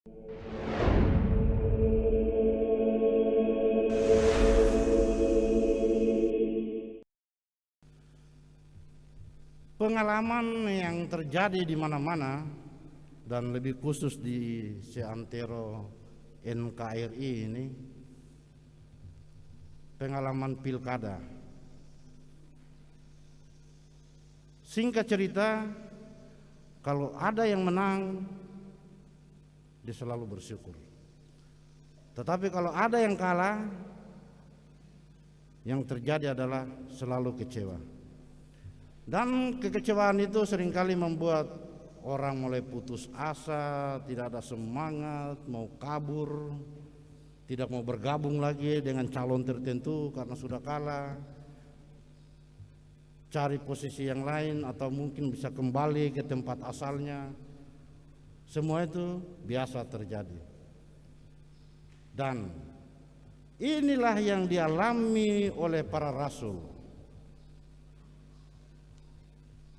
Pengalaman yang terjadi di mana-mana dan lebih khusus di seantero NKRI ini, pengalaman pilkada. Singkat cerita, kalau ada yang menang, dia selalu bersyukur. Tetapi kalau ada yang kalah, yang terjadi adalah selalu kecewa. Dan kekecewaan itu seringkali membuat orang mulai putus asa, tidak ada semangat, mau kabur, tidak mau bergabung lagi dengan calon tertentu karena sudah kalah, cari posisi yang lain atau mungkin bisa kembali ke tempat asalnya. Semua itu biasa terjadi. Dan inilah yang dialami oleh para rasul.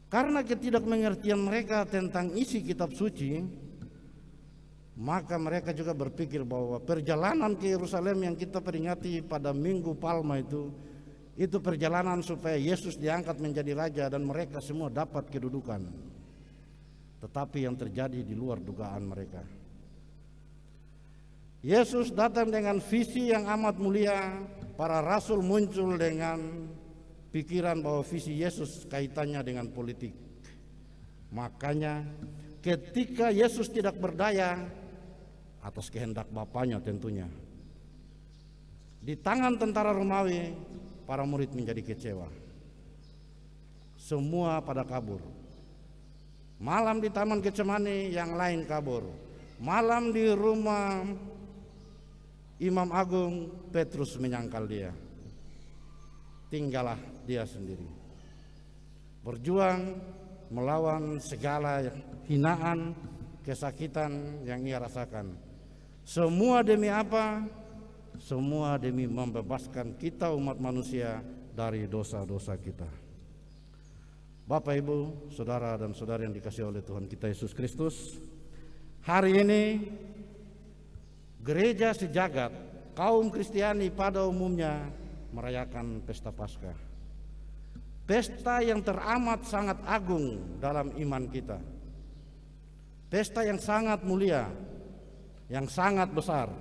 Karena ketidakmengertian mereka tentang isi kitab suci, maka mereka juga berpikir bahwa perjalanan ke Yerusalem yang kita peringati pada Minggu Palma itu perjalanan supaya Yesus diangkat menjadi raja dan mereka semua dapat kedudukan. Tetapi yang terjadi di luar dugaan mereka. Yesus datang dengan visi yang amat mulia, para rasul muncul dengan pikiran bahwa visi Yesus kaitannya dengan politik. Makanya ketika Yesus tidak berdaya atas kehendak Bapaknya tentunya, di tangan tentara Romawi, para murid menjadi kecewa. Semua pada kabur. Malam di Taman Getsemani yang lain kabur. Malam di rumah Imam Agung, Petrus menyangkal dia. Tinggallah dia sendiri, berjuang melawan segala hinaan, kesakitan yang ia rasakan. Semua demi apa? Semua demi membebaskan kita umat manusia dari dosa-dosa kita. Bapak, Ibu, saudara dan saudari yang dikasihi oleh Tuhan kita Yesus Kristus, hari ini gereja sejagat, kaum Kristiani pada umumnya merayakan pesta Paskah. Pesta yang teramat sangat agung dalam iman kita. Pesta yang sangat mulia, yang sangat besar,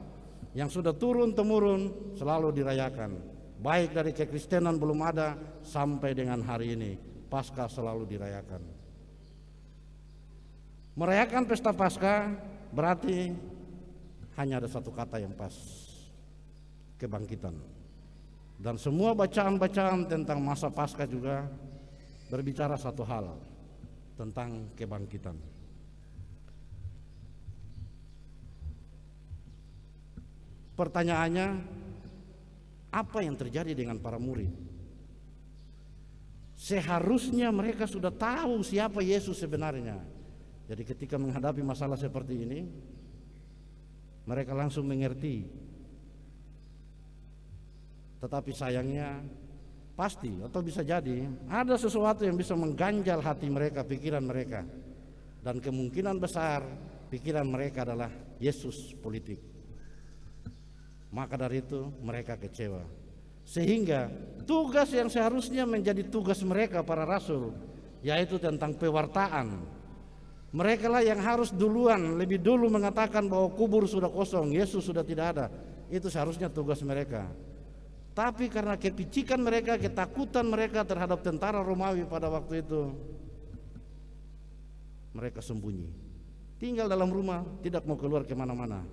yang sudah turun-temurun selalu dirayakan. Baik dari kekristenan belum ada sampai dengan hari ini, Paskah selalu dirayakan. Merayakan pesta Paskah berarti hanya ada satu kata yang pas: kebangkitan. Dan semua bacaan-bacaan tentang masa Paskah juga berbicara satu hal, tentang kebangkitan. Pertanyaannya, apa yang terjadi dengan para murid? Seharusnya mereka sudah tahu siapa Yesus sebenarnya. Jadi ketika menghadapi masalah seperti ini, mereka langsung mengerti. Tetapi sayangnya pasti atau bisa jadi ada sesuatu yang bisa mengganjal hati mereka, pikiran mereka. Dan kemungkinan besar pikiran mereka adalah Yesus politik. Maka dari itu mereka kecewa. Sehingga tugas yang seharusnya menjadi tugas mereka para rasul, yaitu tentang pewartaan. Mereka lah yang harus duluan, lebih dulu mengatakan bahwa kubur sudah kosong, Yesus sudah tidak ada. Itu seharusnya tugas mereka. Tapi karena kepicikan mereka, ketakutan mereka terhadap tentara Romawi pada waktu itu, mereka sembunyi, tinggal dalam rumah, tidak mau keluar kemana-mana.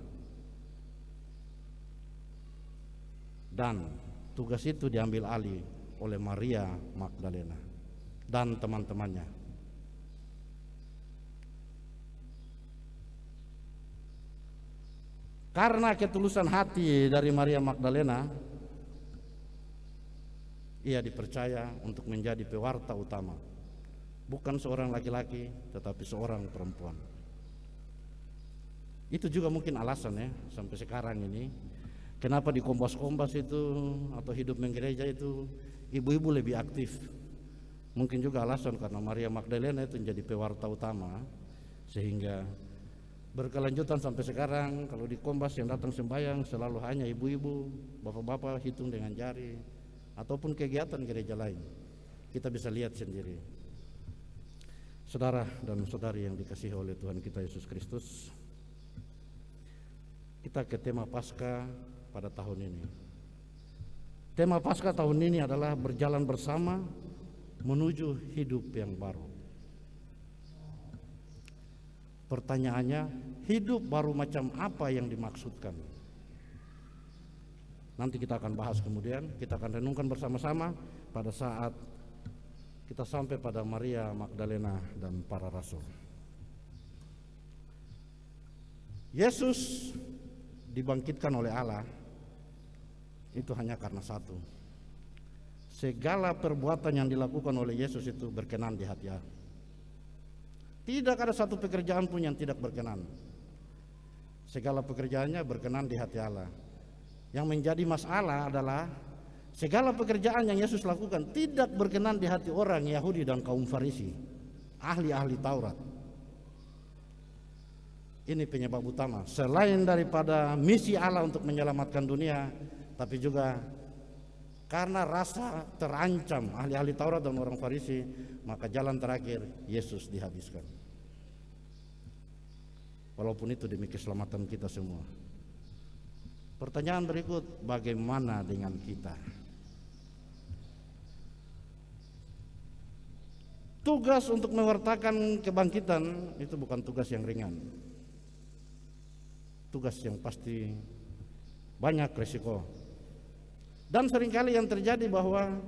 Dan tugas itu diambil alih oleh Maria Magdalena dan teman-temannya. Karena ketulusan hati dari Maria Magdalena, ia dipercaya untuk menjadi pewarta utama, bukan seorang laki-laki tetapi seorang perempuan. Itu juga mungkin alasan ya sampai sekarang ini kenapa di Kompas-Kompas itu atau Hidup Menggereja itu ibu-ibu lebih aktif. Mungkin juga alasan karena Maria Magdalena itu menjadi pewarta utama, sehingga berkelanjutan sampai sekarang. Kalau di Kombas yang datang sembahyang selalu hanya ibu-ibu, bapak-bapak hitung dengan jari, ataupun kegiatan gereja lain. Kita bisa lihat sendiri. Saudara dan saudari yang dikasihi oleh Tuhan kita Yesus Kristus, kita ke tema Paskah pada tahun ini. Tema Paskah tahun ini adalah berjalan bersama menuju hidup yang baru. Pertanyaannya, hidup baru macam apa yang dimaksudkan? Nanti kita akan bahas kemudian, kita akan renungkan bersama-sama pada saat kita sampai pada Maria Magdalena dan para rasul. Yesus dibangkitkan oleh Allah itu hanya karena satu. Segala perbuatan yang dilakukan oleh Yesus itu berkenan di hati Allah. Tidak ada satu pekerjaan pun yang tidak berkenan. Segala pekerjaannya berkenan di hati Allah. Yang menjadi masalah adalah segala pekerjaan yang Yesus lakukan tidak berkenan di hati orang Yahudi dan kaum Farisi, ahli-ahli Taurat. Ini penyebab utama. Selain daripada misi Allah untuk menyelamatkan dunia, tapi juga karena rasa terancam ahli-ahli Taurat dan orang Farisi, maka jalan terakhir Yesus dihabiskan. Walaupun itu demi keselamatan kita semua. Pertanyaan berikut, bagaimana dengan kita? Tugas untuk mewartakan kebangkitan itu bukan tugas yang ringan. Tugas yang pasti banyak resiko. Dan seringkali yang terjadi bahwa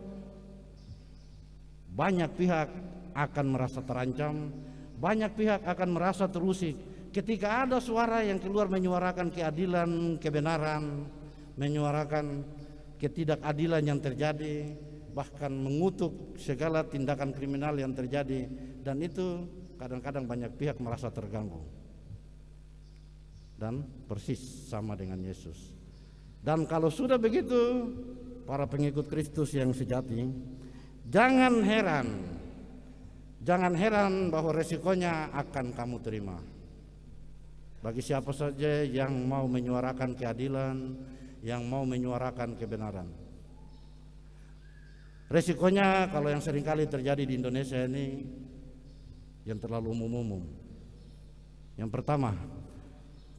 banyak pihak akan merasa terancam, banyak pihak akan merasa terusik ketika ada suara yang keluar menyuarakan keadilan, kebenaran, menyuarakan ketidakadilan yang terjadi, bahkan mengutuk segala tindakan kriminal yang terjadi, dan itu kadang-kadang banyak pihak merasa terganggu. Dan persis sama dengan Yesus. Dan kalau sudah begitu, para pengikut Kristus yang sejati, jangan heran bahwa resikonya akan kamu terima. Bagi siapa saja yang mau menyuarakan keadilan, yang mau menyuarakan kebenaran. Resikonya kalau yang seringkali terjadi di Indonesia ini yang terlalu umum-umum. Yang pertama,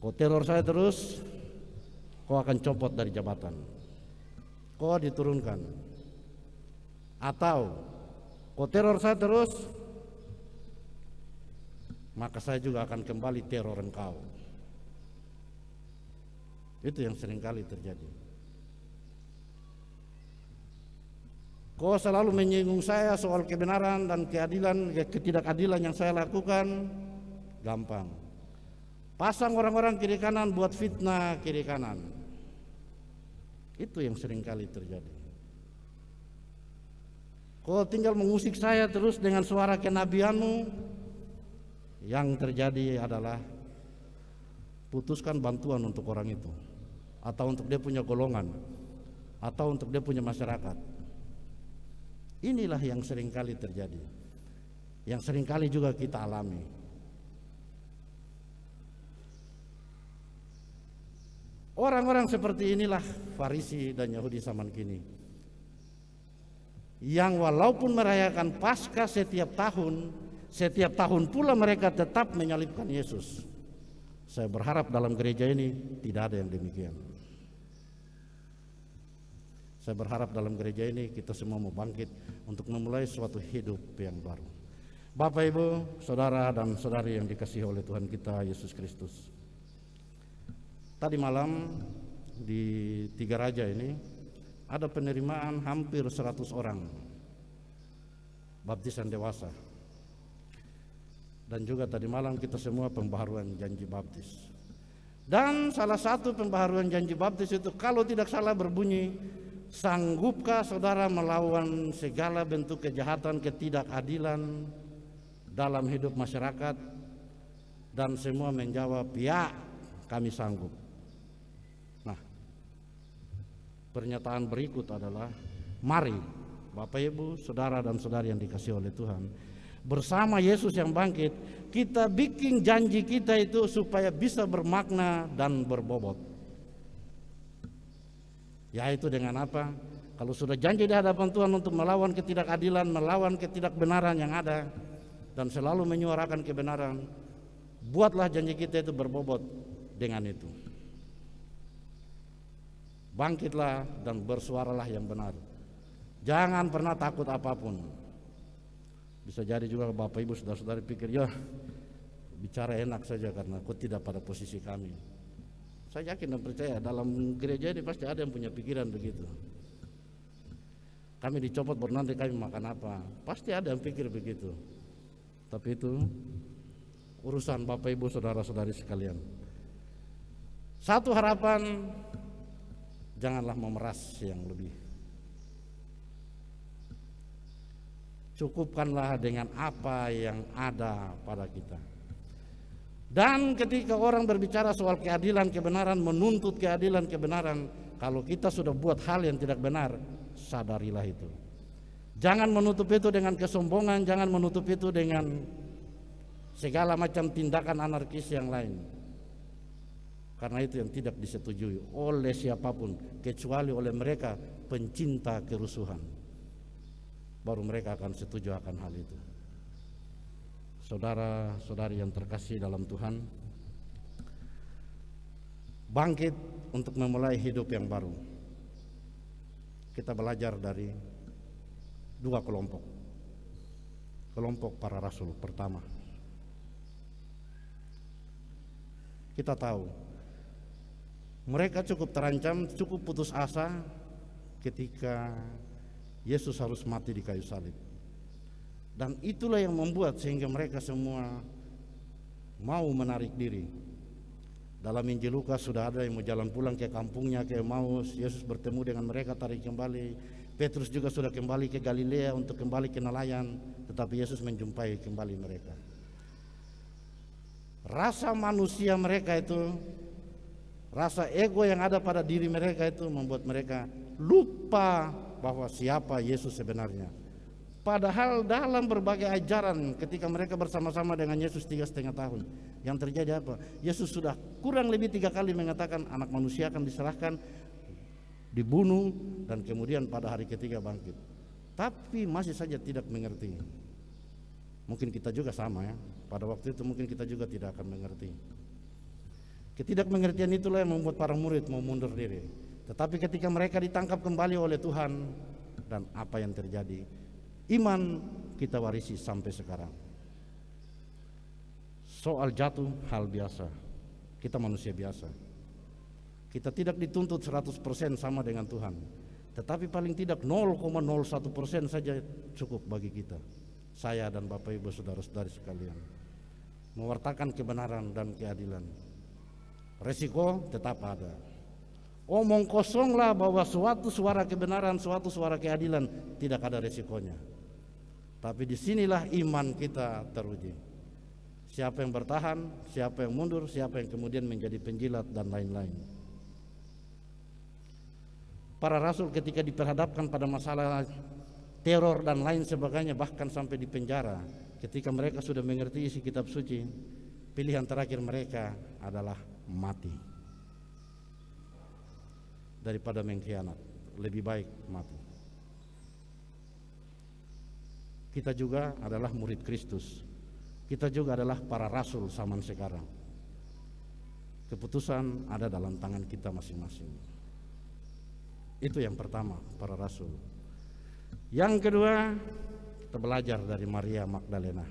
kau teror saya terus, kau akan copot dari jabatan, kau diturunkan. Atau kau teror saya terus, maka saya juga akan kembali teror engkau. Itu yang seringkali terjadi. Kau selalu menyinggung saya soal kebenaran dan keadilan, ketidakadilan yang saya lakukan, gampang. Pasang orang-orang kiri kanan buat fitnah kiri kanan. Itu yang seringkali terjadi. Kau tinggal mengusik saya terus dengan suara kenabianmu. Yang terjadi adalah putuskan bantuan untuk orang itu, atau untuk dia punya golongan, atau untuk dia punya masyarakat. Inilah yang seringkali terjadi, yang seringkali juga kita alami. Orang-orang seperti inilah Farisi dan Yahudi zaman kini, yang walaupun merayakan Paskah setiap tahun pula mereka tetap menyalibkan Yesus. Saya berharap dalam gereja ini tidak ada yang demikian. Saya berharap dalam gereja ini kita semua mau bangkit untuk memulai suatu hidup yang baru. Bapak, Ibu, saudara dan saudari yang dikasihi oleh Tuhan kita Yesus Kristus. Tadi malam di Tiga Raja ini ada penerimaan hampir 100 orang baptisan dewasa. Dan juga tadi malam kita semua pembaharuan janji baptis. Dan salah satu pembaharuan janji baptis itu kalau tidak salah berbunyi, sanggupkah saudara melawan segala bentuk kejahatan, ketidakadilan dalam hidup masyarakat? Dan semua menjawab, ya, kami sanggup. Nah, pernyataan berikut adalah, mari Bapak Ibu, saudara dan saudari yang dikasihi oleh Tuhan, bersama Yesus yang bangkit, kita bikin janji kita itu supaya bisa bermakna dan berbobot. Yaitu dengan apa? Kalau sudah janji di hadapan Tuhan untuk melawan ketidakadilan, melawan ketidakbenaran yang ada, dan selalu menyuarakan kebenaran, buatlah janji kita itu berbobot dengan itu. Bangkitlah dan bersuaralah yang benar. Jangan pernah takut apapun. Bisa jadi juga Bapak Ibu saudara-saudari pikir, ya bicara enak saja karena kau tidak pada posisi kami. Saya yakin dan percaya dalam gereja ini pasti ada yang punya pikiran begitu. Kami dicopot baru nanti kami makan apa. Pasti ada yang pikir begitu. Tapi itu urusan Bapak Ibu saudara-saudari sekalian. Satu harapan, janganlah memeras yang lebih. Cukupkanlah dengan apa yang ada pada kita. Dan ketika orang berbicara soal keadilan, kebenaran, menuntut keadilan, kebenaran, kalau kita sudah buat hal yang tidak benar, sadarilah itu. Jangan menutup itu dengan kesombongan, jangan menutup itu dengan segala macam tindakan anarkis yang lain. Karena itu yang tidak disetujui oleh siapapun, kecuali oleh mereka pencinta kerusuhan. Baru mereka akan setuju akan hal itu. Saudara-saudari yang terkasih dalam Tuhan, bangkit untuk memulai hidup yang baru. Kita belajar dari dua kelompok. Kelompok para rasul pertama. Kita tahu mereka cukup terancam, cukup putus asa ketika Yesus harus mati di kayu salib. Dan itulah yang membuat sehingga mereka semua mau menarik diri. Dalam Injil Lukas sudah ada yang mau jalan pulang ke kampungnya, ke Emmaus. Yesus bertemu dengan mereka, tarik kembali. Petrus juga sudah kembali ke Galilea untuk kembali ke nelayan, tetapi Yesus menjumpai kembali mereka. Rasa manusia mereka itu, rasa ego yang ada pada diri mereka itu membuat mereka lupa bahwa siapa Yesus sebenarnya. Padahal dalam berbagai ajaran ketika mereka bersama-sama dengan Yesus 3,5 tahun, yang terjadi apa? Yesus sudah kurang lebih 3 kali mengatakan anak manusia akan diserahkan, dibunuh, dan kemudian pada hari ketiga bangkit. Tapi masih saja tidak mengerti. Mungkin kita juga sama ya. Pada waktu itu mungkin kita juga tidak akan mengerti. Ketidakmengertian itulah yang membuat para murid mau mundur diri. Tetapi ketika mereka ditangkap kembali oleh Tuhan, dan apa yang terjadi? Iman kita warisi sampai sekarang. Soal jatuh hal biasa. Kita manusia biasa. Kita tidak dituntut 100% sama dengan Tuhan, tetapi paling tidak 0,01% saja cukup bagi kita. Saya dan Bapak Ibu saudara-saudari sekalian, mewartakan kebenaran dan keadilan. Resiko tetap ada. Omong kosonglah bahwa suatu suara kebenaran, suatu suara keadilan tidak ada resikonya. Tapi disinilah iman kita teruji. Siapa yang bertahan, siapa yang mundur, siapa yang kemudian menjadi penjilat dan lain-lain. Para rasul ketika diperhadapkan pada masalah teror dan lain sebagainya, bahkan sampai di penjara, ketika mereka sudah mengerti isi kitab suci, pilihan terakhir mereka adalah mati. Daripada mengkhianat, lebih baik mati. Kita juga adalah murid Kristus. Kita juga adalah para rasul zaman sekarang. Keputusan ada dalam tangan kita masing-masing. Itu yang pertama, para rasul. Yang kedua, kita belajar dari Maria Magdalena.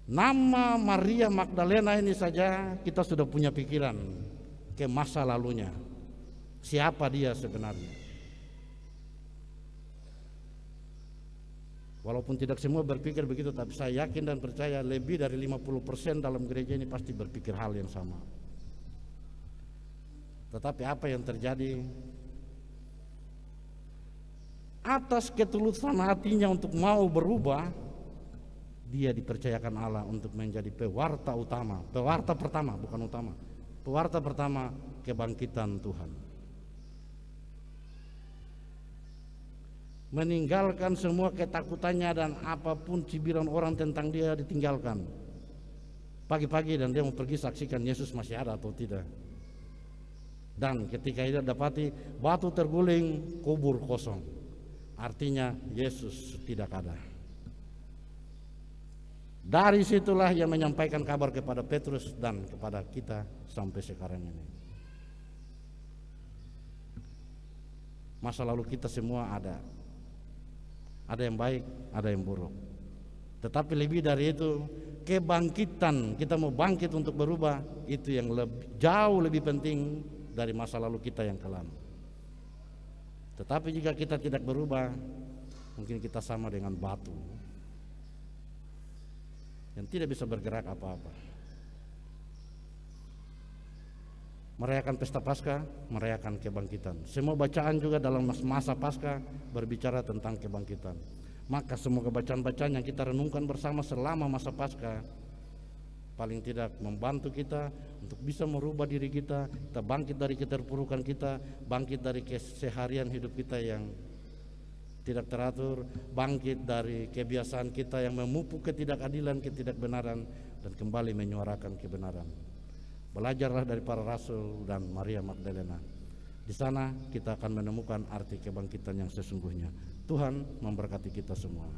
Nama Maria Magdalena ini saja kita sudah punya pikiran ke masa lalunya. Siapa dia sebenarnya? Walaupun tidak semua berpikir begitu, tapi saya yakin dan percaya lebih dari 50% dalam gereja ini pasti berpikir hal yang sama. Tetapi apa yang terjadi? Atas ketulusan hatinya untuk mau berubah, dia dipercayakan Allah untuk menjadi pewarta utama, pewarta pertama, bukan utama, pewarta pertama kebangkitan Tuhan. meninggalkan semua ketakutannya dan apapun cibiran orang tentang dia ditinggalkan. Pagi-pagi dan dia mau pergi saksikan Yesus masih ada atau tidak. Dan ketika dia dapati batu terguling, kubur kosong, artinya Yesus tidak ada. Dari situlah ia menyampaikan kabar kepada Petrus dan kepada kita sampai sekarang ini. Masa lalu kita semua ada yang baik, ada yang buruk. Tetapi lebih dari itu, kebangkitan, kita mau bangkit untuk berubah, itu yang jauh lebih penting dari masa lalu kita yang kelam. Tetapi jika kita tidak berubah, mungkin kita sama dengan batu yang tidak bisa bergerak apa-apa. Merayakan pesta Paskah, merayakan kebangkitan. Semua bacaan juga dalam masa Paskah berbicara tentang kebangkitan. Maka semua bacaan-bacaan yang kita renungkan bersama selama masa Paskah paling tidak membantu kita untuk bisa merubah diri kita bangkit dari keterpurukan kita, bangkit dari keseharian hidup kita yang tidak teratur, bangkit dari kebiasaan kita yang memupuk ketidakadilan, ketidakbenaran, dan kembali menyuarakan kebenaran. Belajarlah dari para rasul dan Maria Magdalena. Di sana kita akan menemukan arti kebangkitan yang sesungguhnya. Tuhan memberkati kita semua.